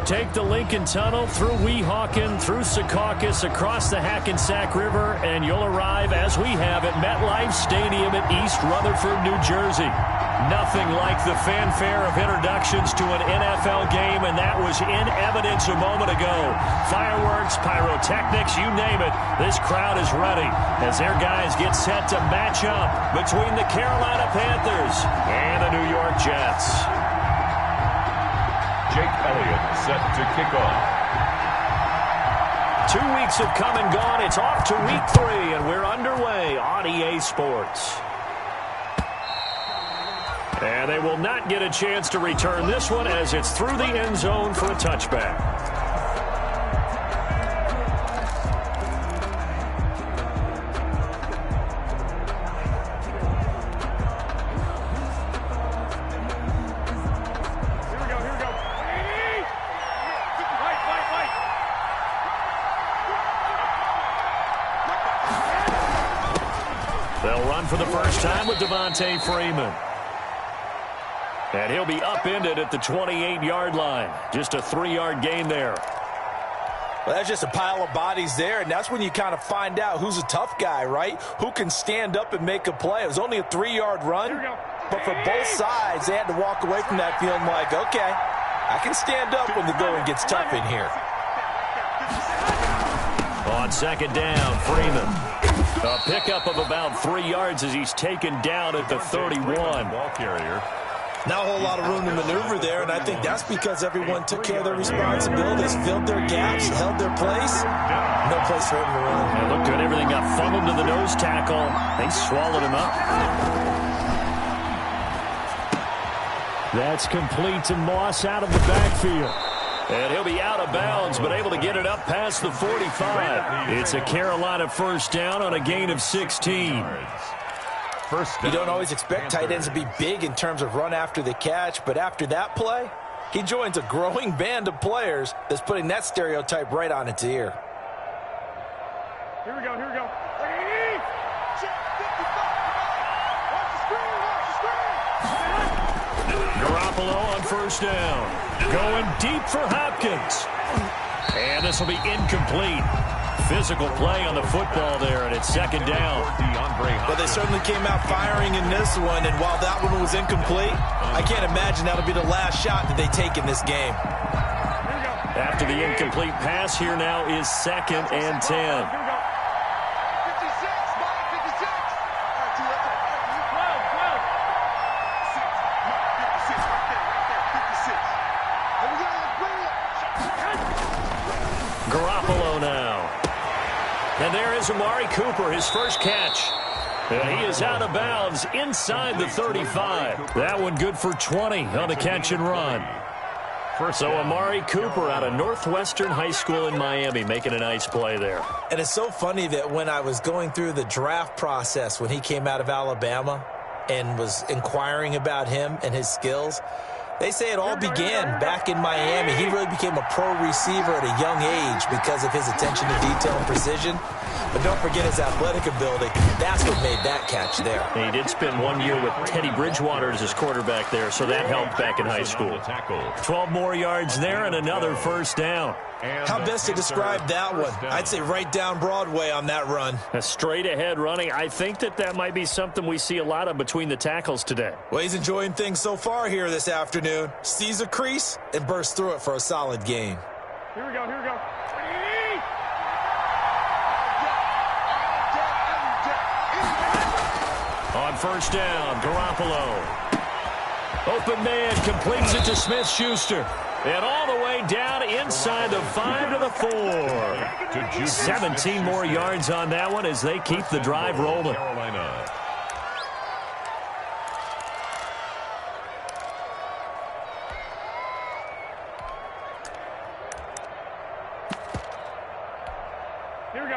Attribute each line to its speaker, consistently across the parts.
Speaker 1: take the Lincoln Tunnel through Weehawken, through Secaucus, across the Hackensack River, and you'll arrive, as we have, at MetLife Stadium at East Rutherford, New Jersey. Nothing like the fanfare of introductions to an NFL game, and that was in evidence a moment ago. Fireworks, pyrotechnics, you name it. This crowd is ready as their guys get set to match up between the Carolina Panthers and the New York Jets.
Speaker 2: Jake Elliott set to kick off.
Speaker 1: 2 weeks have come and gone. It's off to week 3, and we're underway on EA Sports. And they will not get a chance to return this one as it's through the end zone for a touchback. They'll run for the first time with Devontae Freeman. And he'll be upended at the 28-yard line. Just a 3-yard gain there.
Speaker 3: Well, that's just a pile of bodies there, and that's when you kind of find out who's a tough guy, right? Who can stand up and make a play. It was only a 3-yard run, but for both sides, they had to walk away from that feeling like, okay, I can stand up when the going gets tough in here.
Speaker 1: On second down, Freeman. A pickup of about 3 yards as he's taken down at the 31.
Speaker 2: Ball carrier.
Speaker 3: Not a whole lot of room to maneuver there, and I think that's because everyone took care of their responsibilities, filled their gaps, held their place. No place for him to run.
Speaker 1: It looked good. Everything got funneled to the nose tackle. They swallowed him up. That's complete to Moss out of the backfield. And he'll be out of bounds, but able to get it up past the 45. It's a Carolina first down on a gain of 16.
Speaker 3: You don't always expect tight ends to be big in terms of run after the catch, but after that play, he joins a growing band of players that's putting that stereotype right on its ear.
Speaker 4: Here we go, here we go.
Speaker 1: Garoppolo on first down. Going deep for Hopkins. And this will be incomplete. Physical play on the football there, and it's second down.
Speaker 3: Well, they certainly came out firing in this one, and while that one was incomplete, I can't imagine that'll be the last shot that they take in this game.
Speaker 1: After the incomplete pass, here now is second and 10. Garoppolo now. And there is Amari Cooper, his first catch. And he is out of bounds inside the 35. That one good for 20 on the catch and run. So Amari Cooper out of Northwestern High School in Miami making a nice play there.
Speaker 3: And it's so funny that when I was going through the draft process when he came out of Alabama and was inquiring about him and his skills, they say it all began back in Miami. He really became a pro receiver at a young age because of his attention to detail and precision. But don't forget his athletic ability. That's what made that catch there.
Speaker 1: And he did spend 1 year with Teddy Bridgewater as his quarterback there, so that helped back in high school. 12 more yards there and another first down.
Speaker 3: How best to describe that one? I'd say right down Broadway on that run.
Speaker 1: A straight ahead running. I think that might be something we see a lot of between the tackles today.
Speaker 3: Well, he's enjoying things so far here this afternoon. Sees a crease and bursts through it for a solid gain.
Speaker 4: Here we go, here we go.
Speaker 1: On first down, Garoppolo. Open man completes it to Smith-Schuster. And all the way down inside the 5 to the 4. 17 more yards on that one as they keep the drive rolling.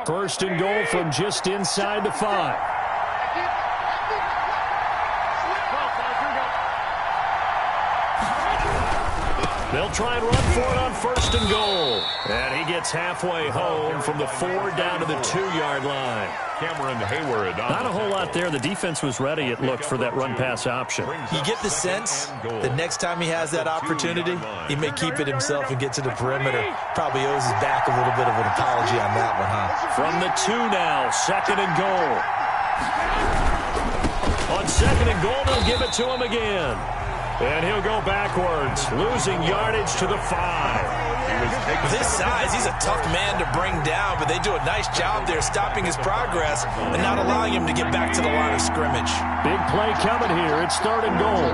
Speaker 1: First and goal from just inside the 5. They'll try and run for it on 1st and goal. And he gets halfway home from the 4 down to the 2-yard line.
Speaker 2: Cameron Hayward.
Speaker 1: Not a whole lot there. The defense was ready, it looked, for that run-pass option.
Speaker 3: You get the sense the next time he has that opportunity, he may keep it himself and get to the perimeter. Probably owes his back a little bit of an apology on that one, huh?
Speaker 1: From the 2 now, 2nd and goal. On 2nd and goal, they'll give it to him again. And he'll go backwards, losing yardage to the 5.
Speaker 3: With his size, he's a tough man to bring down, but they do a nice job there stopping his progress and not allowing him to get back to the line of scrimmage.
Speaker 1: Big play coming here. It's 3rd and goal.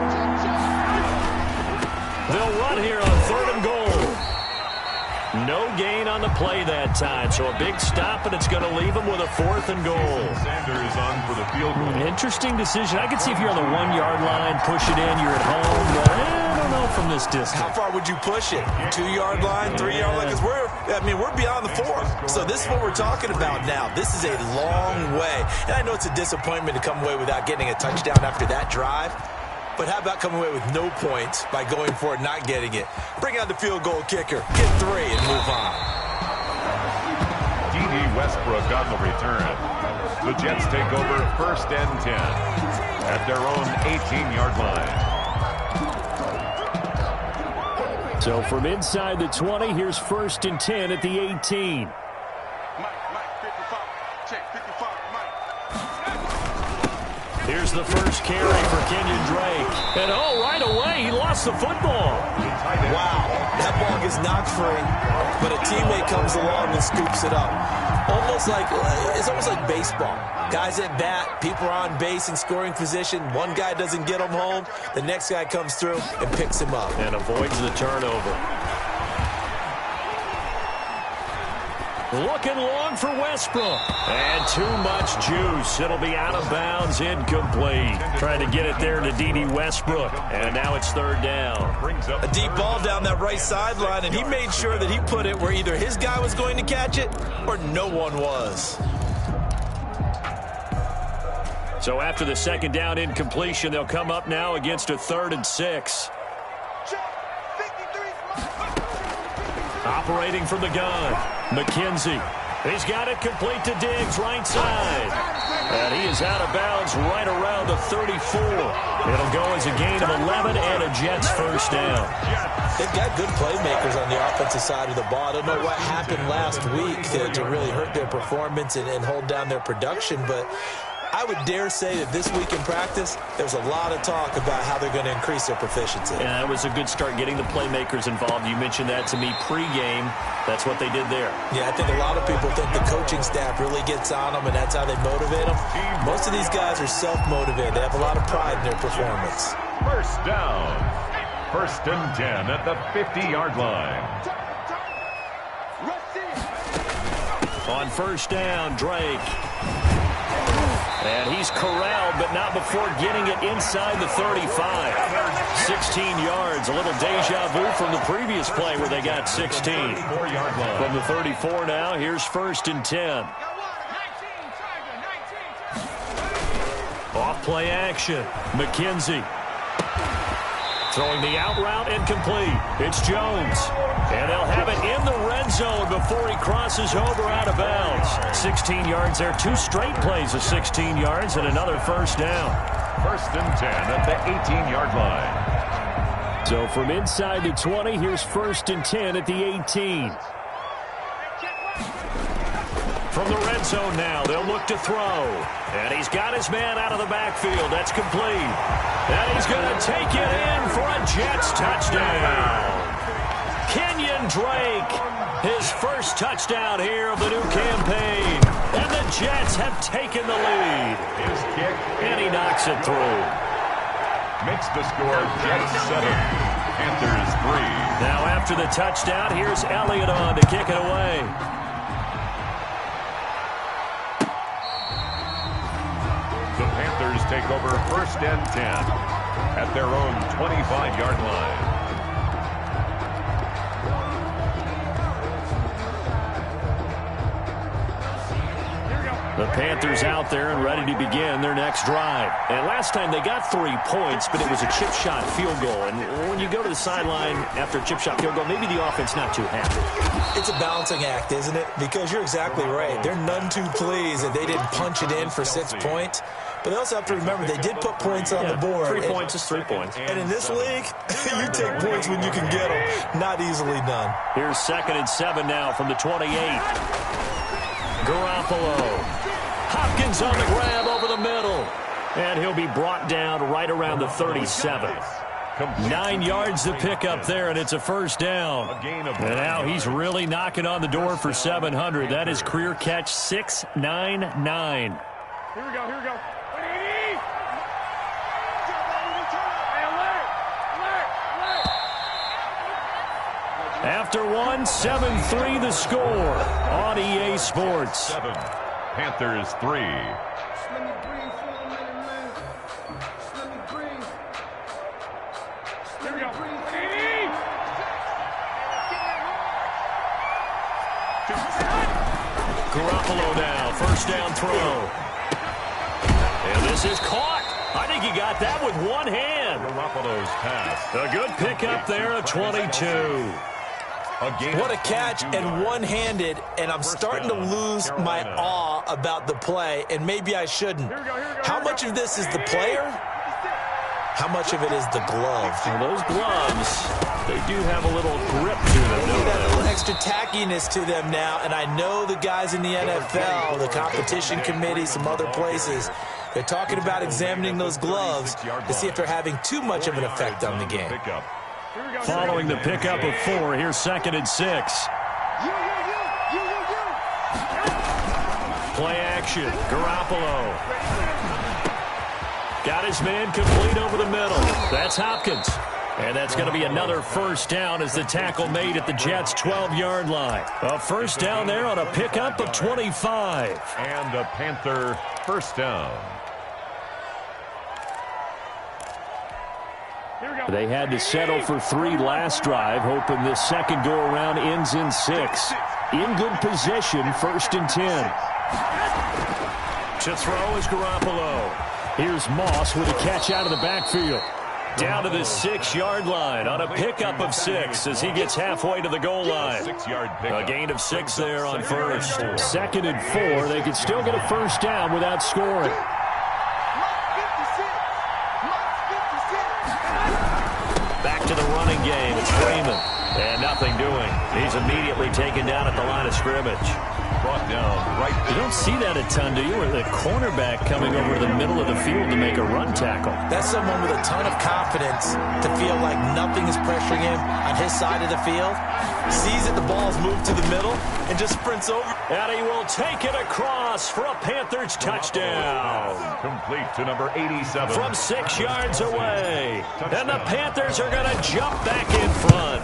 Speaker 1: They'll run here on 3rd and goal. No gain on the play that time, so a big stop, and it's going to leave him with a 4th and goal.
Speaker 2: Sanders on for the field goal.
Speaker 1: Interesting decision. I could see if you're on the 1-yard line, push it in, you're at home, but I don't know from this distance.
Speaker 3: How far would you push it? 2-yard line, 3-yard line? Because we're beyond the 4. So this is what we're talking about now. This is a long way. And I know it's a disappointment to come away without getting a touchdown after that drive. But how about coming away with no points by going for it, not getting it? Bring out the field goal kicker, get 3, and move on.
Speaker 2: D.D. Westbrook on the return. The Jets take over 1st and 10 at their own 18-yard line.
Speaker 1: So from inside the 20, here's 1st and 10 at the 18. Here's the first carry for Kenyon Drake. And, right away, he lost the football.
Speaker 3: Wow, that ball gets knocked free, but a teammate comes along and scoops it up. It's almost like baseball. Guys at bat, people are on base in scoring position. One guy doesn't get him home. The next guy comes through and picks him up.
Speaker 1: And avoids the turnover. Looking long for Westbrook. And too much juice. It'll be out of bounds, incomplete. Trying to get it there to D.D. Westbrook. And now it's 3rd down.
Speaker 3: A deep ball down that right sideline, and he made sure that he put it where either his guy was going to catch it or no one was.
Speaker 1: So after the 2nd down incompletion, they'll come up now against a 3rd and 6. Operating from the gun, McKenzie. He's got it complete to Diggs, right side. And he is out of bounds right around the 34. It'll go as a gain of 11 and a Jets 1st down.
Speaker 3: They've got good playmakers on the offensive side of the ball. I don't know what happened last week to really hurt their performance and hold down their production, but I would dare say that this week in practice, there's a lot of talk about how they're going to increase their proficiency.
Speaker 1: Yeah, that was a good start getting the playmakers involved. You mentioned that to me pregame. That's what they did there.
Speaker 3: Yeah, I think a lot of people think the coaching staff really gets on them, and that's how they motivate them. Most of these guys are self-motivated. They have a lot of pride in their performance.
Speaker 2: 1st down. 1st and 10 at the 50-yard line.
Speaker 1: On 1st down, Drake. And he's corralled, but not before getting it inside the 35. 16 yards, a little deja vu from the previous play where they got 16. From the 34 now, here's 1st and 10. Off play action, McKenzie. Throwing the out route incomplete. It's Jones. And they'll have it in the red zone before he crosses over out of bounds. 16 yards there. 2 straight plays of 16 yards and another 1st down.
Speaker 2: 1st and 10 at the 18-yard line.
Speaker 1: So from inside the 20, here's 1st and 10 at the 18. From the red zone now, they'll look to throw. And he's got his man out of the backfield. That's complete. And he's going to take it in for a Jets touchdown. Kenyon Drake, his first touchdown here of the new campaign. And the Jets have taken the lead.
Speaker 2: His kick.
Speaker 1: And he knocks it through.
Speaker 2: Makes the score Jets 7, Panthers 3.
Speaker 1: Now after the touchdown, here's Elliott on to kick it away.
Speaker 2: The Panthers take over 1st and 10 at their own 25-yard line.
Speaker 1: The Panthers out there and ready to begin their next drive. And last time they got 3 points, but it was a chip shot field goal. And when you go to the sideline after a chip shot field goal, maybe the offense not too happy.
Speaker 3: It's a balancing act, isn't it? Because you're exactly right. They're none too pleased that they didn't punch it in for 6 points. But they also have to remember they did put points on the board.
Speaker 1: 3 points is 3 points.
Speaker 3: And in this league, you take points when you can get them. Not easily done.
Speaker 1: Here's 2nd and 7 now from the 28. Garoppolo. Hopkins on the grab over the middle. And he'll be brought down right around the 37. 9 yards to pick up there, and it's a first down. And now he's really knocking on the door for 700. That is career catch 699.
Speaker 4: Here we go.
Speaker 1: After one, 7-3 the score on EA Sports.
Speaker 2: 7, Panthers 3.
Speaker 1: Garoppolo now, first down throw. And this is caught. I think he got that with one hand.
Speaker 2: Garoppolo's pass.
Speaker 1: A good pickup there at 22.
Speaker 3: What a catch and one-handed, and I'm starting to lose my awe about the play, and maybe I shouldn't. How much of this is the player? How much of it is the glove?
Speaker 1: Well, those gloves, they do have a little grip to them, don't
Speaker 3: That
Speaker 1: they?
Speaker 3: little extra tackiness to them now, and I know the guys in the NFL, the competition committee, some other places, they're talking about examining those gloves to see if they're having too much of an effect on the game.
Speaker 1: Following the pickup of 4, here's 2nd and 6. Play action. Garoppolo. Got his man complete over the middle. That's Hopkins. And that's going to be another first down as the tackle made at the Jets' 12-yard line. A first down there on a pickup of 25.
Speaker 2: And a Panther first down.
Speaker 1: They had to settle for 3 last drive, hoping this second go-around ends in 6. In good position, 1st and 10. To throw is Garoppolo. Here's Moss with a catch out of the backfield. Down to the 6-yard line on a pickup of 6 as he gets halfway to the goal line.
Speaker 2: 6-yard pickup.
Speaker 1: A gain of 6 there on first. 2nd and 4. They could still get a first down without scoring. Back to the running game. It's Freeman. And nothing doing. He's immediately taken down at the line of scrimmage.
Speaker 2: Brought down right.
Speaker 1: You don't see that a ton, do you? Or the cornerback coming over to the middle of the field to make a run tackle.
Speaker 3: That's someone with a ton of confidence to feel like nothing is pressuring him on his side of the field. Sees that the ball's moved to the middle and just sprints over.
Speaker 1: And he will take it across for a Panthers touchdown.
Speaker 2: Complete to number 87.
Speaker 1: From 6 yards away. And the Panthers are going to jump back in front.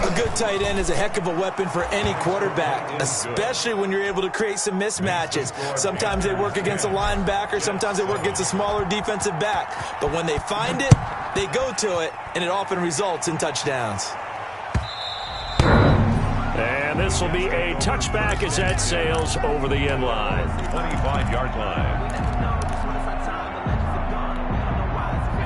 Speaker 3: A good tight end is a heck of a weapon for any quarterback, especially when you're able to create some mismatches. Sometimes they work against a linebacker, sometimes they work against a smaller defensive back. But when they find it, they go to it, and it often results in touchdowns.
Speaker 1: And this will be a touchback as that sails over the end line.
Speaker 2: 25-yard line.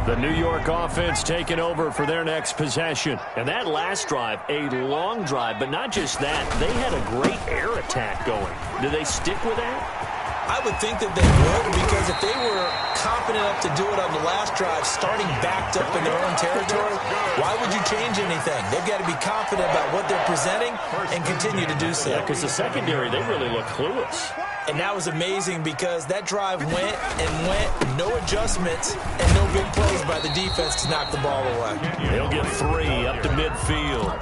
Speaker 1: The New York offense taking over for their next possession. And that last drive, a long drive, but not just that. They had a great air attack going. Do they stick with that?
Speaker 3: I would think that they would, because if they were confident enough to do it on the last drive, starting backed up in their own territory, why would you change anything? They've got to be confident about what they're presenting and continue to do so.
Speaker 1: Yeah, because the secondary, they really look clueless.
Speaker 3: And that was amazing because that drive went and went, no adjustments, and no big plays by the defense to knock the ball away.
Speaker 1: He'll get 3 up to midfield.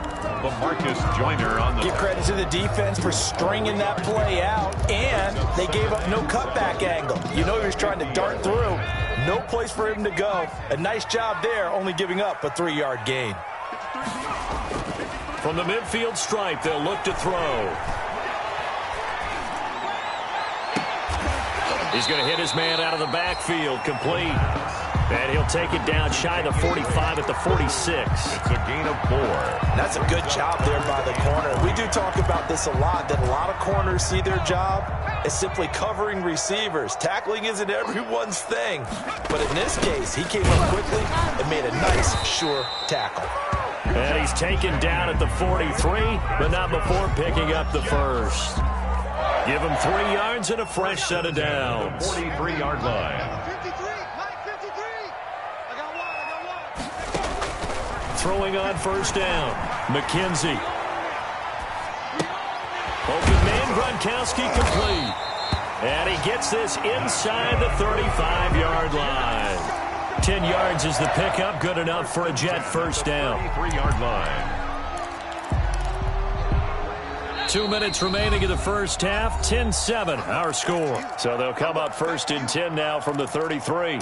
Speaker 2: But Marcus Joyner on the...
Speaker 3: Give credit to the defense for stringing that play out, and they gave up no cutback angle. You know he was trying to dart through. No place for him to go. A nice job there, only giving up a 3-yard gain.
Speaker 1: From the midfield stripe, they'll look to throw. He's going to hit his man out of the backfield, complete. And he'll take it down shy of the 45 at the 46.
Speaker 2: It's a gain of 4.
Speaker 3: That's a good job there by the corner. We do talk about this a lot, that a lot of corners see their job as simply covering receivers. Tackling isn't everyone's thing. But in this case, he came up quickly and made a nice, sure tackle.
Speaker 1: And he's taken down at the 43, but not before picking up the first. Give him 3 yards and a fresh set of downs.
Speaker 2: 43-yard line.
Speaker 1: Throwing on first down. McKenzie. Open man, Gronkowski complete. And he gets this inside the 35-yard line. 10 yards is the pickup. Good enough for a Jet first down.
Speaker 2: 33-yard line.
Speaker 1: 2 minutes remaining in the first half. 10-7, our score. So they'll come up first and 10 now from the 33.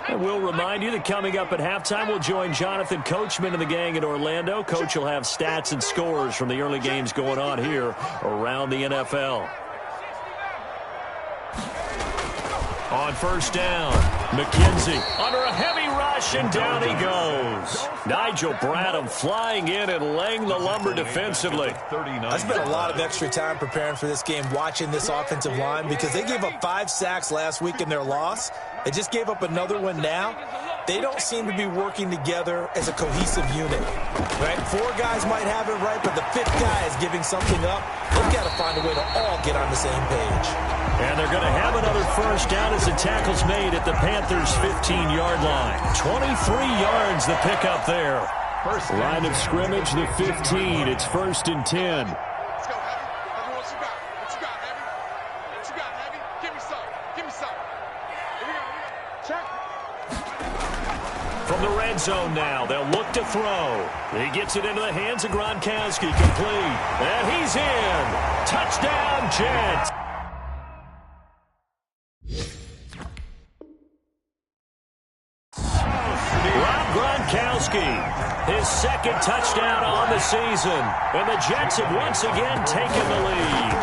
Speaker 1: And we'll remind you that coming up at halftime, we'll join Jonathan Coachman and the gang in Orlando. Coach will have stats and scores from the early games going on here around the NFL. On first down, McKenzie under a heavy rush, and down he goes. Nigel Bradham flying in and laying the lumber defensively.
Speaker 3: I spent a lot of extra time preparing for this game, watching this offensive line, because they gave up 5 sacks last week in their loss. They just gave up another one now. They don't seem to be working together as a cohesive unit. Right? 4 guys might have it right, but the 5th guy is giving something up. They've got to find a way to all get on the same page.
Speaker 1: And they're going to have another first down as the tackle's made at the Panthers' 15-yard line. 23 yards the pickup there.
Speaker 2: First
Speaker 1: line of scrimmage, the 15. It's first and 10.
Speaker 4: Let's go, Heavy. Heavy, what you got? What you got, Heavy? What you got, Heavy? Give me some. Give me some. Here we go. Check.
Speaker 1: From the red zone now, they'll look to throw. He gets it into the hands of Gronkowski, complete. And he's in. Touchdown, Jets. Gronkowski, his second touchdown on the season, and the Jets have once again taken the lead.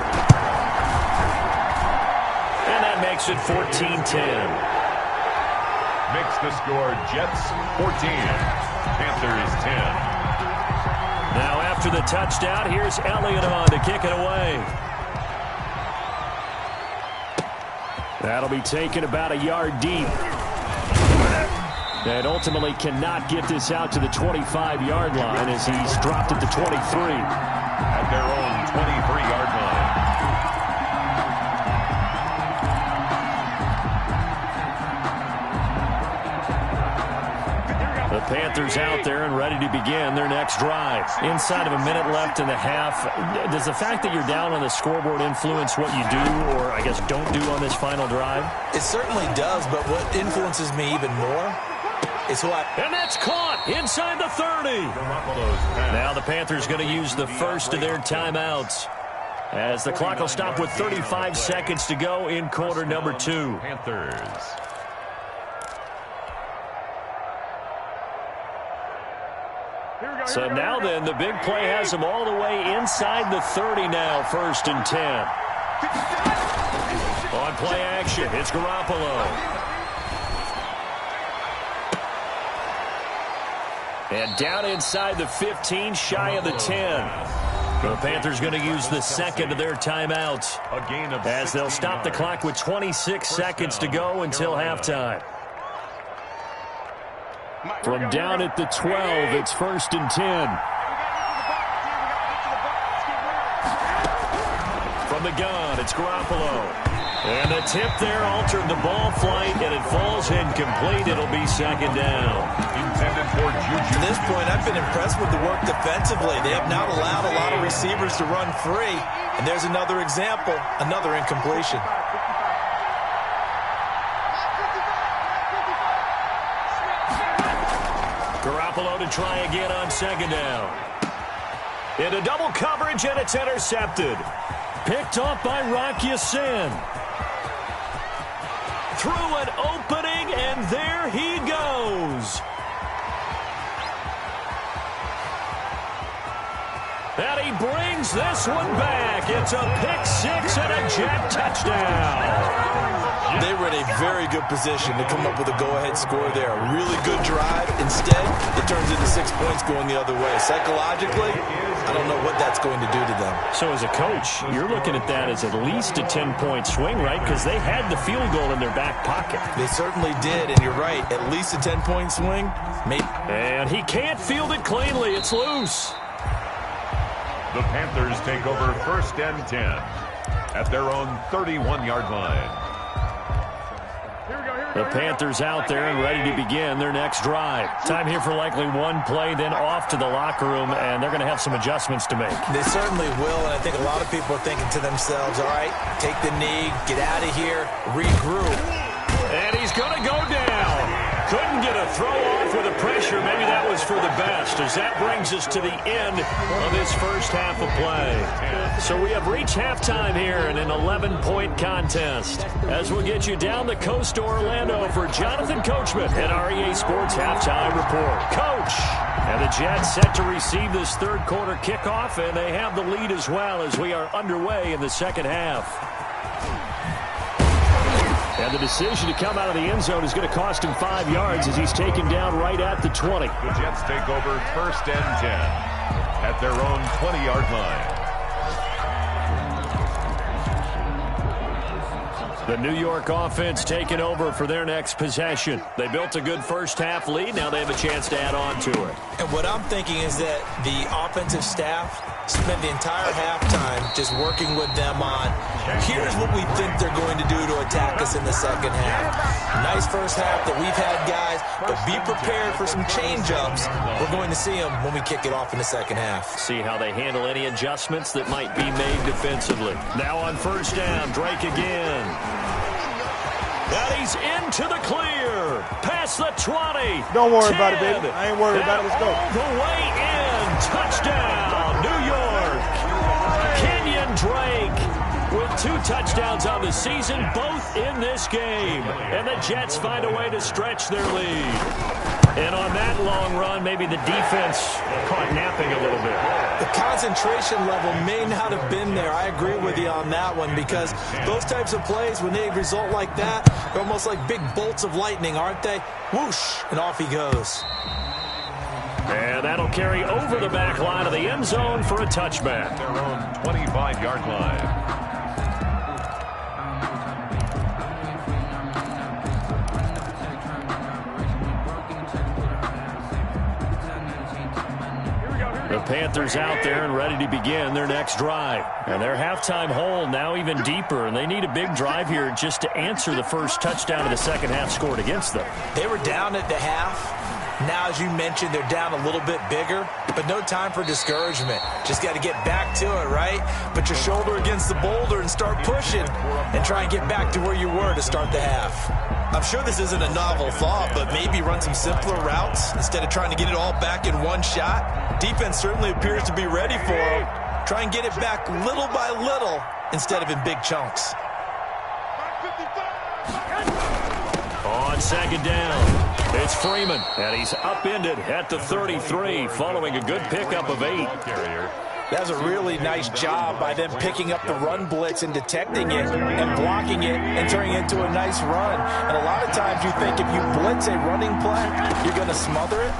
Speaker 1: And that makes it 14-10.
Speaker 2: Makes the score Jets 14, Panthers 10.
Speaker 1: Now after the touchdown, here's Elliott on to kick it away. That'll be taken about a yard deep. And ultimately cannot get this out to the 25-yard line as he's dropped at the 23.
Speaker 2: At their own 23-yard line.
Speaker 1: The Panthers out there and ready to begin their next drive. Inside of a minute left in the half, does the fact that you're down on the scoreboard influence what you do, or I guess don't do on this final drive?
Speaker 3: It certainly does, but what influences me even more is
Speaker 1: and that's caught inside the 30. Now the Panthers going to use the first of their timeouts as the clock will stop with 35 seconds to go in quarter number 2.
Speaker 2: Panthers.
Speaker 1: So now then, the big play has them all the way inside the 30 now, first and 10. On play action, it's Garoppolo. And down inside the 15, shy of the 10. The Panthers going to use the second of their timeouts as they'll stop the clock with 26 seconds to go until halftime. From down at the 12, it's first and 10. From the gun, it's Garoppolo. And the tip there altered the ball flight, and it falls incomplete. It'll be second down.
Speaker 2: Intended for Juju.
Speaker 3: At this point, I've been impressed with the work defensively. They have not allowed a lot of receivers to run free. And there's another example, another incompletion.
Speaker 1: Garoppolo to try again on second down. Into double coverage, and it's intercepted. Picked off by Rock Ya-Sin. Through an opening, and there he goes. And he brings this one back. It's a pick six and a Jet touchdown.
Speaker 3: They were in a very good position to come up with a go-ahead score there. A really good drive. Instead, it turns into 6 points going the other way. Psychologically, I don't know what that's going to do to them.
Speaker 1: So as a coach, you're looking at that as at least a 10-point swing, right? Because they had the field goal in their back pocket.
Speaker 3: They certainly did, and you're right. At least a 10-point swing, maybe.
Speaker 1: And he can't field it cleanly. It's loose.
Speaker 2: The Panthers take over 1st and 10 at their own 31-yard line.
Speaker 1: The Panthers out there and ready to begin their next drive. Time here for likely one play, then off to the locker room, and they're going to have some adjustments to make.
Speaker 3: They certainly will, and I think a lot of people are thinking to themselves, all right, take the knee, get out of here, regroup.
Speaker 1: And he's going to go down. Couldn't get a throw off with the pressure. Maybe that was for the best, as that brings us to the end of this first half of play. So we have reached halftime here in an 11-point contest. As we'll get you down the coast to Orlando for Jonathan Coachman at our EA Sports Halftime Report. Coach! And the Jets set to receive this third quarter kickoff, and they have the lead as well as we are underway in the second half. And the decision to come out of the end zone is going to cost him 5 yards as he's taken down right at the 20.
Speaker 2: The Jets take over 1st and 10 at their own 20-yard line.
Speaker 1: The New York offense taking over for their next possession. They built a good first half lead. Now they have a chance to add on to it.
Speaker 3: And what I'm thinking is that the offensive staff spent the entire halftime just working with them on, here's what we think they're going to do to attack us in the second half. Nice first half that we've had, guys, but be prepared for some change-ups. We're going to see them when we kick it off in the second half.
Speaker 1: See how they handle any adjustments that might be made defensively. Now on first down, Drake again. And he's into the clear. Past the 20.
Speaker 5: Don't worry
Speaker 1: 10,
Speaker 5: about it, baby. I ain't worried about it. Let's go.
Speaker 1: All the way in. Touchdown, New York. Kenyon Drake with 2 touchdowns on the season, both in this game. And the Jets find a way to stretch their lead. And on that long run, maybe the defense caught napping a little bit.
Speaker 3: The concentration level may not have been there. I agree with you on that one, because those types of plays, when they result like that, they're almost like big bolts of lightning, aren't they? Whoosh, and off he goes.
Speaker 1: And that'll carry over the back line of the end zone for a touchback.
Speaker 2: Their own 25-yard line.
Speaker 1: The Panthers out there and ready to begin their next drive. And their halftime hole now even deeper, and they need a big drive here just to answer the first touchdown of the second half scored against them.
Speaker 3: They were down at the half. Now, as you mentioned, they're down a little bit bigger, but no time for discouragement. Just got to get back to it, right? Put your shoulder against the boulder and start pushing and try and get back to where you were to start the half. I'm sure this isn't a novel thought, but maybe run some simpler routes instead of trying to get it all back in one shot. Defense certainly appears to be ready for them. Try and get it back little by little instead of in big chunks.
Speaker 1: On second down, it's Freeman, and he's upended at the 33 following a good pickup of 8.
Speaker 3: That was a really nice job by them picking up the run blitz and detecting it and blocking it and turning it into a nice run. And a lot of times you think if you blitz a running play, you're going to smother it.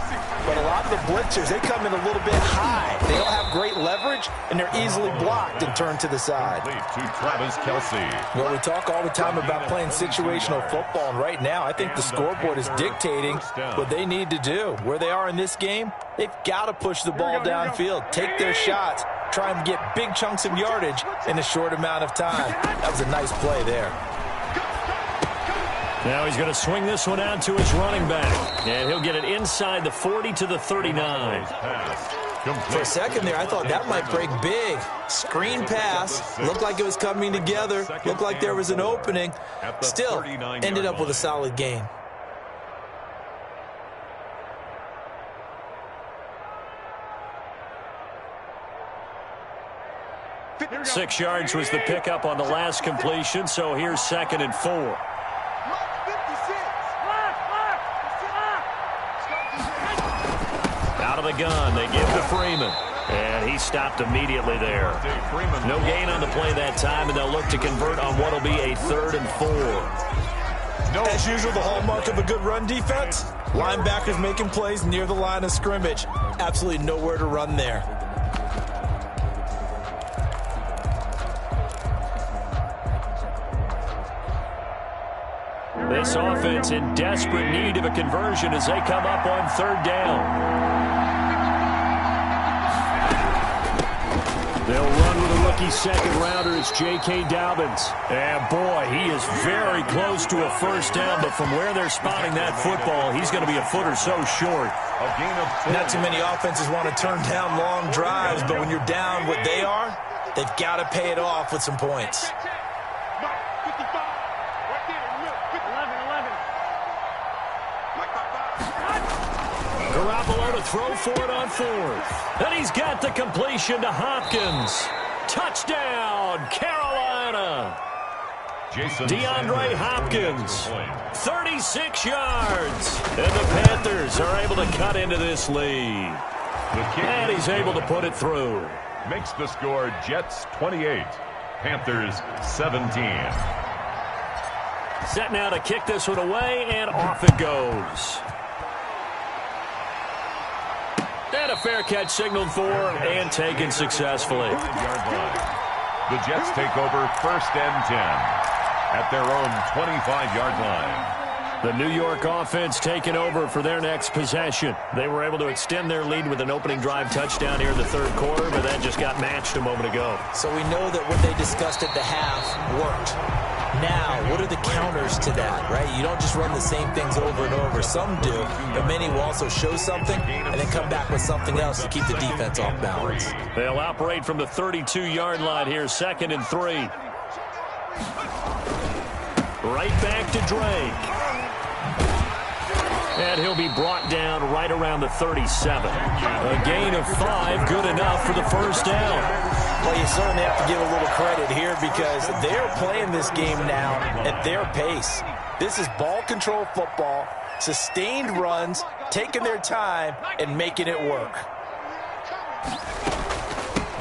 Speaker 3: But a lot of the blitzers, they come in a little bit high. They don't have great leverage, and they're easily blocked and turned to the side.
Speaker 2: To Travis Kelce.
Speaker 3: Well, we talk all the time about playing situational football, and right now I think the scoreboard is dictating what they need to do. Where they are in this game, they've got to push the ball downfield, take their shots, try and get big chunks of yardage in a short amount of time. That was a nice play there.
Speaker 1: Now he's going to swing this one out to his running back, and he'll get it inside the 40 to the 39.
Speaker 3: For a second there, I thought that might break big. Screen pass. Looked like it was coming together. Looked like there was an opening. Still, ended up with a solid gain.
Speaker 1: Six yards was the pickup on the last completion, so here's 2nd and 4. Out of the gun, they give to Freeman. And he stopped immediately there. No gain on the play that time, and they'll look to convert on what will be a 3rd and 4.
Speaker 3: As usual, the hallmark of a good run defense, linebackers making plays near the line of scrimmage. Absolutely nowhere to run there.
Speaker 1: This offense in desperate need of a conversion as they come up on 3rd down. They'll run with a rookie second-rounder. It's J.K. Dobbins. And, boy, he is very close to a 1st down, but from where they're spotting that football, he's going to be a foot or so short.
Speaker 2: A gain of 4.
Speaker 3: Not too many offenses want to turn down long drives, but when you're down what they are, they've got to pay it off with some points.
Speaker 1: Garoppolo to throw for it on 4th. And he's got the completion to Hopkins. Touchdown, Carolina. DeAndre Hopkins, 36 yards. And the Panthers are able to cut into this lead. And he's able to put it through.
Speaker 2: Makes the score Jets 28, Panthers 17.
Speaker 1: Set now to kick this one away, and off it goes. And a fair catch signaled for and taken successfully.
Speaker 2: The Jets take over 1st and 10 at their own 25-yard line.
Speaker 1: The New York offense taking over for their next possession. They were able to extend their lead with an opening drive touchdown here in the 3rd quarter, but that just got matched a moment ago.
Speaker 3: So we know that what they discussed at the half worked. Now, what are the counters to that, right? You don't just run the same things over and over. Some do, but many will also show something and then come back with something else to keep the defense off balance.
Speaker 1: They'll operate from the 32-yard line here, 2nd and 3. Right back to Drake. And he'll be brought down right around the 37. A gain of 5, good enough for the 1st down.
Speaker 3: Well, you certainly have to give a little credit here because they're playing this game now at their pace. This is ball control football, sustained runs, taking their time, and making it work.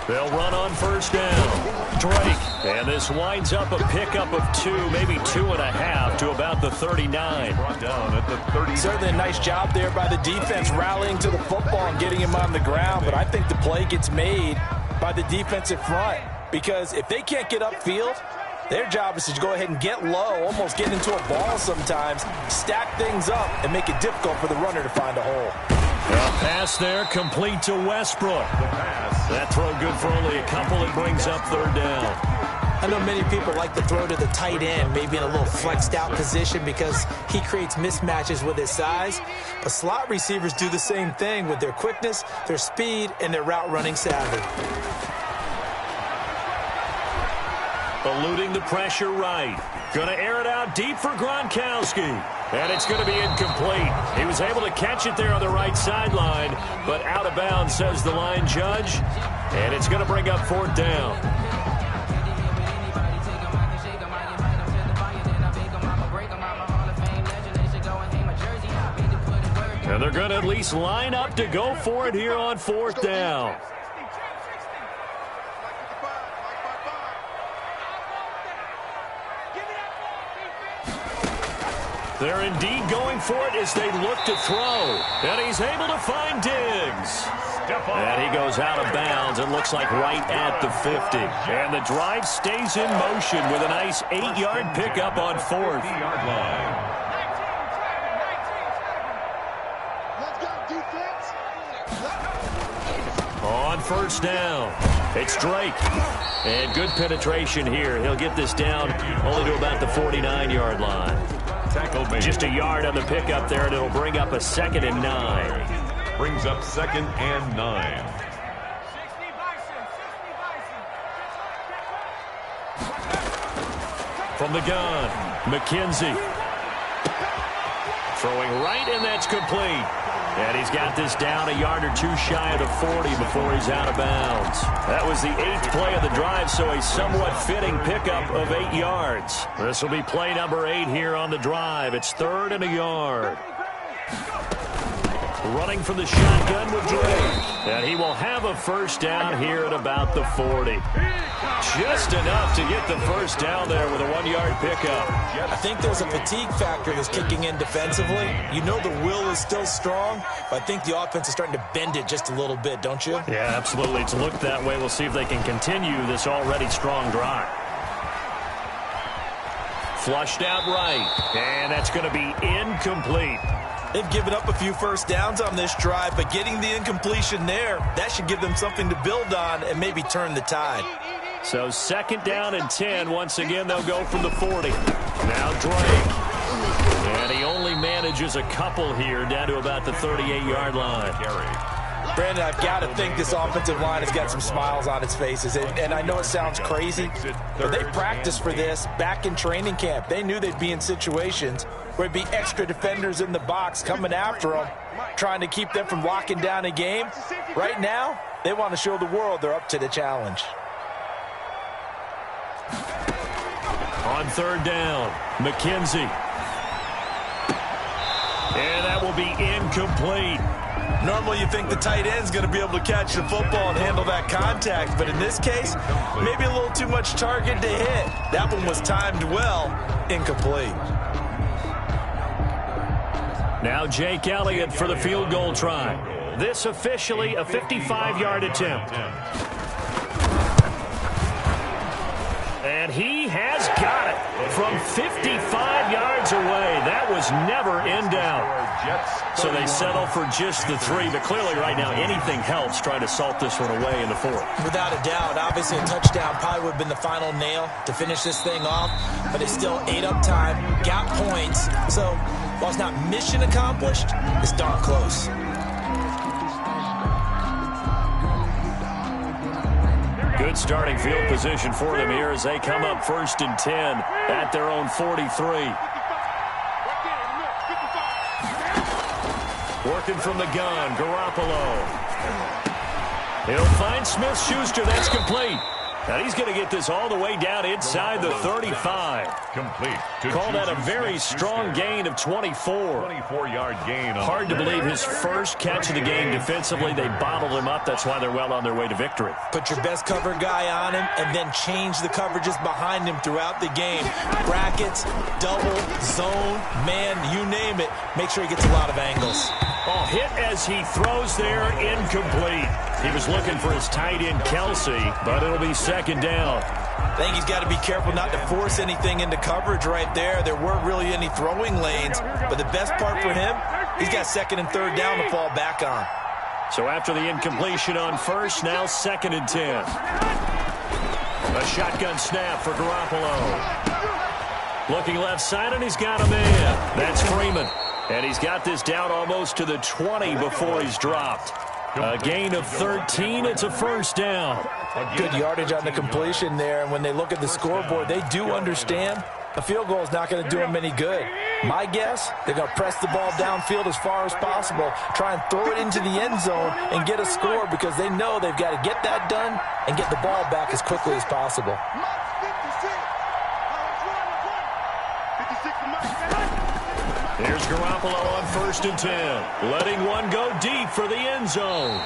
Speaker 1: They'll run on 1st down. Drake. And this winds up a pickup of 2, maybe 2.5 to about the 39.
Speaker 2: Brought down at the 30.
Speaker 3: Certainly a nice job there by the defense rallying to the football and getting him on the ground, but I think the play gets made by the defensive front because if they can't get upfield, their job is to go ahead and get low, almost get into a ball sometimes, stack things up, and make it difficult for the runner to find a hole.
Speaker 1: A pass there, complete to Westbrook. That throw good for only a couple. It brings up 3rd down.
Speaker 3: I know many people like to throw to the tight end, maybe in a little flexed out position because he creates mismatches with his size. But slot receivers do the same thing with their quickness, their speed, and their route running savvy.
Speaker 1: Eluding the pressure right. Gonna air it out deep for Gronkowski. And it's going to be incomplete. He was able to catch it there on the right sideline, but out of bounds, says the line judge. And it's going to bring up 4th down. And they're going to at least line up to go for it here on 4th down. They're indeed going for it as they look to throw. And he's able to find Diggs. And he goes out of bounds. It looks like right at the 50. And the drive stays in motion with a nice 8-yard pickup on 4th. On 1st down, it's Drake. And good penetration here. He'll get this down only to about the 49-yard line. Just a yard on the pickup there, and it'll bring up a 2nd and 9.
Speaker 2: Brings up 2nd and 9.
Speaker 1: From the gun, McKenzie. Throwing right, and that's complete. And he's got this down a yard or 2 shy of the 40 before he's out of bounds. That was the 8th play of the drive, so a somewhat fitting pickup of 8 yards. This will be play number 8 here on the drive. It's 3rd and a yard. running from the shotgun with Drake. And he will have a first down here at about the 40. Just enough to get the first down there with a 1-yard pickup.
Speaker 3: I think there's a fatigue factor that's kicking in defensively. You know the will is still strong, but I think the offense is starting to bend it just a little bit, don't you?
Speaker 1: Yeah, absolutely. It's looked that way. We'll see if they can continue this already strong drive. Flushed out right, and that's going to be incomplete.
Speaker 3: They've given up a few first downs on this drive, but getting the incompletion there, that should give them something to build on and maybe turn the tide.
Speaker 1: So 2nd down and 10. Once again, they'll go from the 40. Now Drake. And he only manages a couple here down to about the 38-yard line.
Speaker 3: Brandon, I've got to think this offensive line has got some smiles on its faces. And I know it sounds crazy, but they practiced for this back in training camp. They knew they'd be in situations where it'd be extra defenders in the box coming after them, trying to keep them from locking down a game. Right now, they want to show the world they're up to the challenge.
Speaker 1: On 3rd down, McKenzie. And that will be incomplete.
Speaker 3: Normally you think the tight end's going to be able to catch the football and handle that contact, but in this case, maybe a little too much target to hit. That one was timed well, incomplete.
Speaker 1: Now Jake Elliott for the field goal try. This officially a 55-yard attempt. And he has got it from 55 yards away. That was never in doubt. So they settle for just the 3, but clearly right now anything helps trying to salt this one away in the 4th.
Speaker 3: Without a doubt, obviously a touchdown probably would have been the final nail to finish this thing off, but it's still ate up time, got points. So while it's not mission accomplished, it's darn close.
Speaker 1: Good starting field position for them here as they come up 1st and 10 at their own 43. Working from the gun, Garoppolo. He'll find Smith-Schuster. That's complete. And he's going to get this all the way down inside the 35.
Speaker 2: Complete.
Speaker 1: Call that a very strong gain of 24.
Speaker 2: 24-yard gain.
Speaker 1: Hard to believe his first catch of the game defensively. They bottled him up. That's why they're well on their way to victory.
Speaker 3: Put your best cover guy on him and then change the coverages behind him throughout the game. Brackets, double, zone, man, you name it. Make sure he gets a lot of angles.
Speaker 1: Oh, hit as he throws there, incomplete. He was looking for his tight end, Kelsey, but it'll be 2nd down.
Speaker 3: I think he's got to be careful not to force anything into coverage right there. There weren't really any throwing lanes, but the best part for him, he's got 2nd and 3rd down to fall back on.
Speaker 1: So after the incompletion on 1st, now 2nd and 10. A shotgun snap for Garoppolo. Looking left side, and he's got a man. That's Freeman. And he's got this down almost to the 20 before he's dropped. A gain of 13. It's a 1st down.
Speaker 3: Good yardage on the completion there. And when they look at the scoreboard, they do understand a field goal is not going to do them any good. My guess, they're going to press the ball downfield as far as possible, try and throw it into the end zone and get a score because they know they've got to get that done and get the ball back as quickly as possible.
Speaker 1: Here's Garoppolo on 1st and 10. Letting one go deep for the end zone.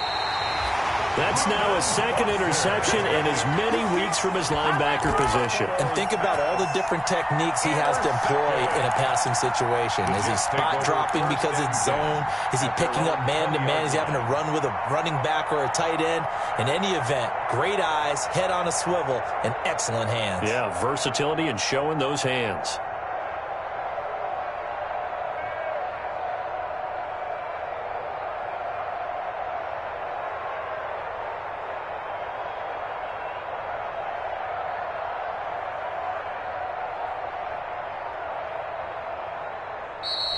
Speaker 1: That's now a 2nd interception and as many weeks from his linebacker position.
Speaker 3: And think about all the different techniques he has to employ in a passing situation. Is he spot dropping because it's zone? Is he picking up man-to-man? Is he having to run with a running back or a tight end? In any event, great eyes, head on a swivel, and excellent hands.
Speaker 1: Yeah, versatility and showing those hands.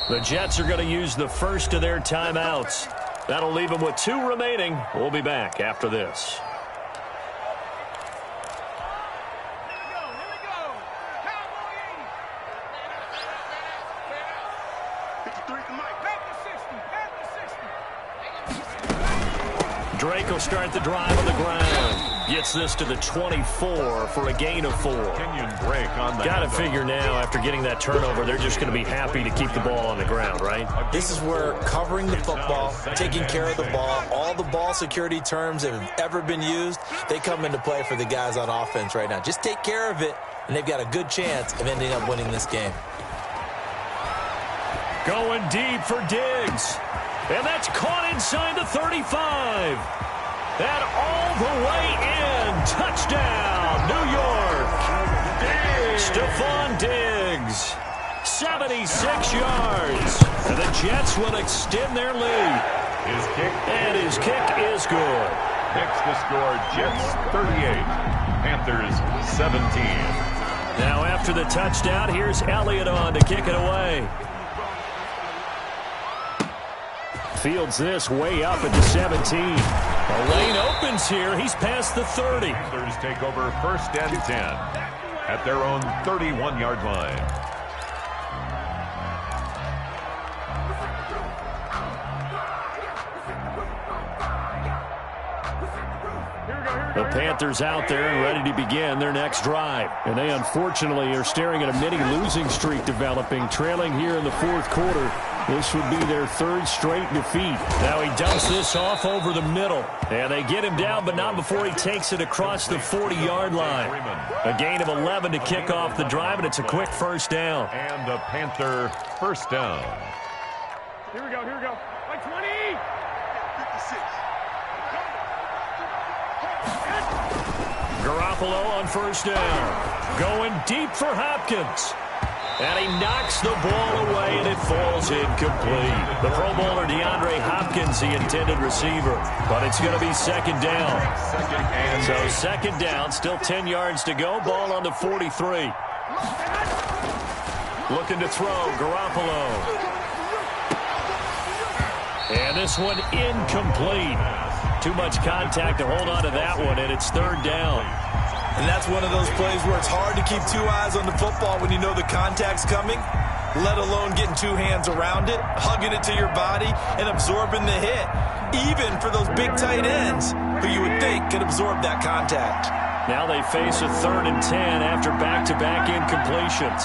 Speaker 1: The Jets are going to use the first of their timeouts. That'll leave them with 2 remaining. We'll be back after this. Drake will start the drive on the ground. Gets this to the 24 for a gain of 4.
Speaker 2: Kenyon break on the
Speaker 1: Got to
Speaker 2: handoff.
Speaker 1: figure now, after getting that turnover, they're just going to be happy to keep the ball on the ground, right?
Speaker 3: This is where covering the football, taking care of the ball, all the ball security terms that have ever been used, they come into play for the guys on offense right now. Just take care of it, and they've got a good chance of ending up winning this game.
Speaker 1: Going deep for Diggs. And that's caught inside the 35. And all the way in. Touchdown, New York. Stephon Diggs. 76 yards. And the Jets will extend their lead. His kick is good.
Speaker 2: Next to score, Jets 38, Panthers 17.
Speaker 1: Now after the touchdown, here's Elliott on to kick it away. Fields this way up at the 17. The lane opens here. He's past the 30.
Speaker 2: Panthers take over 1st and 10 at their own 31-yard line.
Speaker 1: The Panthers out there and ready to begin their next drive. And they unfortunately are staring at a mini losing streak developing, trailing here in the 4th quarter. This would be their 3rd straight defeat. Now he dumps this off over the middle. And they get him down, but not before he takes it across the 40-yard line. A gain of 11 to kick off the drive, and it's a quick 1st down.
Speaker 2: And a Panther 1st down.
Speaker 5: Here we go. Like 20.
Speaker 4: 56.
Speaker 1: Garoppolo on 1st down. Going deep for Hopkins. And he knocks the ball away, and it falls incomplete. The Pro Bowler DeAndre Hopkins, the intended receiver. But it's going to be 2nd down. So 2nd down, still 10 yards to go. Ball on the 43. Looking to throw, Garoppolo. And this one incomplete. Too much contact to hold on to that one, and it's 3rd down.
Speaker 3: And that's one of those plays where it's hard to keep 2 eyes on the football when you know the contact's coming, let alone getting 2 hands around it, hugging it to your body, and absorbing the hit, even for those big tight ends who you would think could absorb that contact.
Speaker 1: Now they face a 3rd and 10 after back-to-back incompletions.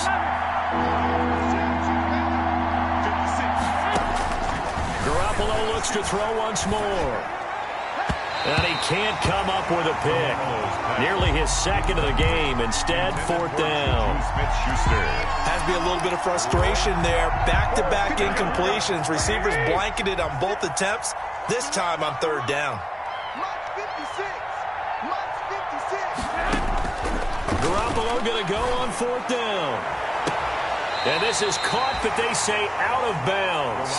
Speaker 1: Garoppolo looks to throw once more. And he can't come up with a pick. Nearly his 2nd of the game. Instead, 4th down.
Speaker 3: Has to be a little bit of frustration there. Back-to-back incompletions. Receivers blanketed on both attempts. This time on 3rd down.
Speaker 1: Garoppolo going to go on 4th down. And this is caught, but they say out of bounds.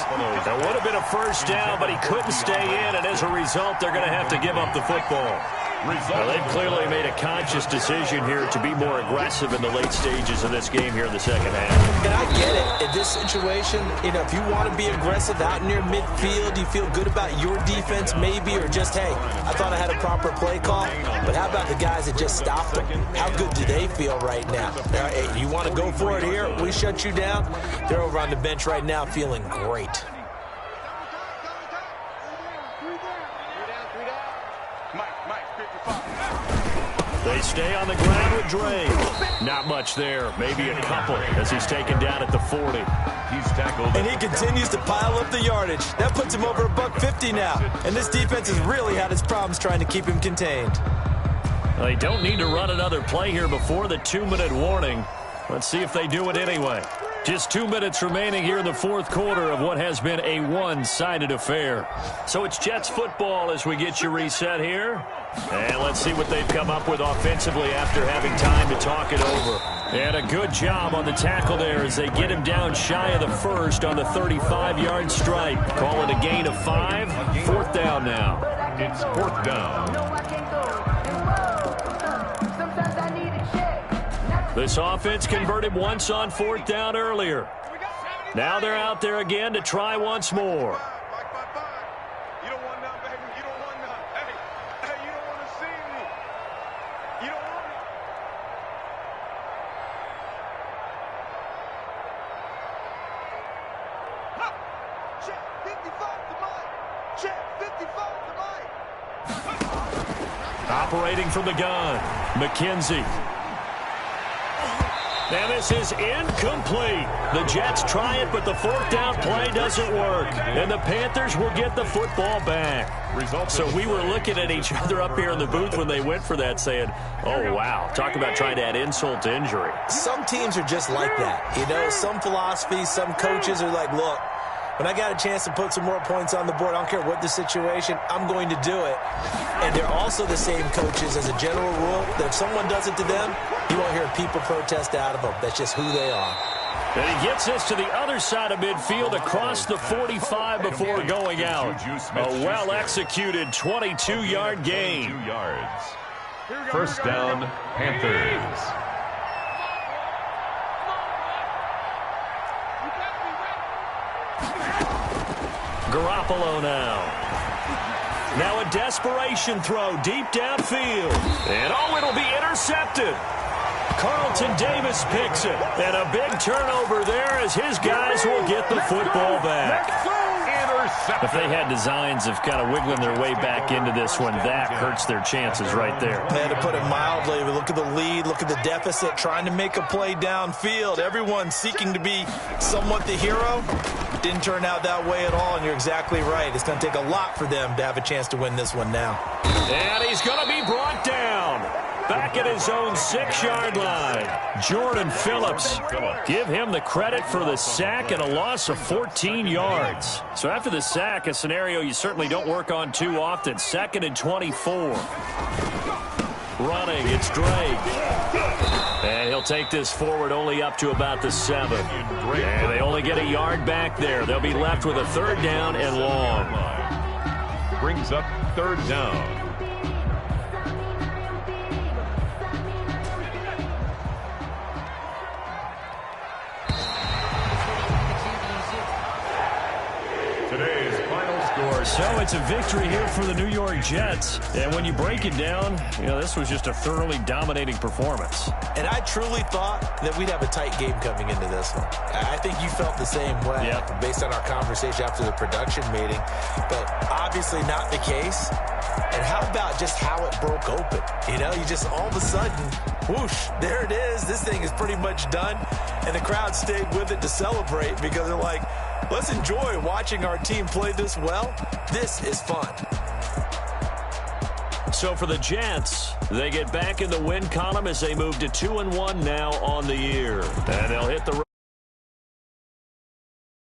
Speaker 1: That would have been a 1st down, but he couldn't stay in, and as a result, they're going to have to give up the football. Well, they've clearly made a conscious decision here to be more aggressive in the late stages of this game here in the 2nd half.
Speaker 3: And I get it. In this situation, if you want to be aggressive out near midfield, you feel good about your defense maybe, or just, hey, I thought I had a proper play call. But how about the guys that just stopped them? How good do they feel right now? Hey, you want to go for it here? We shut you down. They're over on the bench right now feeling great.
Speaker 1: They stay on the ground with Dre. Not much there. Maybe a couple as he's taken down at the 40.
Speaker 2: He's tackled.
Speaker 3: And he continues to pile up the yardage. That puts him over $150 now. And this defense has really had its problems trying to keep him contained.
Speaker 1: Well, they don't need to run another play here before the 2-minute warning. Let's see if they do it anyway. Just 2 minutes remaining here in the 4th quarter of what has been a one-sided affair. So it's Jets football as we get you reset here. And let's see what they've come up with offensively after having time to talk it over. And a good job on the tackle there as they get him down shy of the 1st on the 35-yard strike. Call it a gain of 5. 4th down now.
Speaker 2: It's 4th down.
Speaker 1: This offense converted once on 4th down earlier. Now they're out there again to try once more.
Speaker 4: You don't want none, baby. You don't want none. Hey, you don't want to see me. You don't want it. Check 55 to Mike. Check 55 to Mike.
Speaker 1: Operating from the gun, McKenzie. And this is incomplete. The Jets try it, but the fourth down play doesn't work. And the Panthers will get the football back. So we were looking at each other up here in the booth when they went for that saying, oh, wow, talk about trying to add insult to injury.
Speaker 3: Some teams are just like that. You know, some philosophies, some coaches are like, look, when I got a chance to put some more points on the board, I don't care what the situation, I'm going to do it. And they're also the same coaches as a general rule that if someone does it to them, you won't hear people protest out of them. That's just who they are.
Speaker 1: And he gets us to the other side of midfield across the 45 before going out. A well-executed 22-yard gain.
Speaker 2: 2 yards. First down, Panthers.
Speaker 1: Garoppolo now. Now a desperation throw deep downfield. And oh, it'll be intercepted. Carlton Davis picks it. And a big turnover there as his guys will get the football back. If they had designs of kind of wiggling their way back into this one, that hurts their chances right there.
Speaker 3: Man, to put it mildly, look at the lead, look at the deficit, trying to make a play downfield. Everyone seeking to be somewhat the hero. Didn't turn out that way at all, and you're exactly right. It's going to take a lot for them to have a chance to win this one now.
Speaker 1: And he's going to be brought down. Back at his own 6-yard line. Jordan Phillips. Give him the credit for the sack and a loss of 14 yards. So after the sack, a scenario you certainly don't work on too often. 2nd and 24. Running, it's Drake. And he'll take this forward only up to about the 7. And they only get a yard back there. They'll be left with a 3rd down and long.
Speaker 2: Brings up 3rd down. Today's final score.
Speaker 1: So it's a victory here for the New York Jets. And when you break it down, you know, this was just a thoroughly dominating performance.
Speaker 3: And I truly thought that we'd have a tight game coming into this one. I think you felt the same way based on our conversation after the production meeting. But obviously not the case. And how about just how it broke open? You know, you just all of a sudden, whoosh, there it is. This thing is pretty much done. And the crowd stayed with it to celebrate because they're like, let's enjoy watching our team play this well. This is fun.
Speaker 1: So for the Jets, they get back in the win column as they move to 2-1 now on the year. And they'll hit the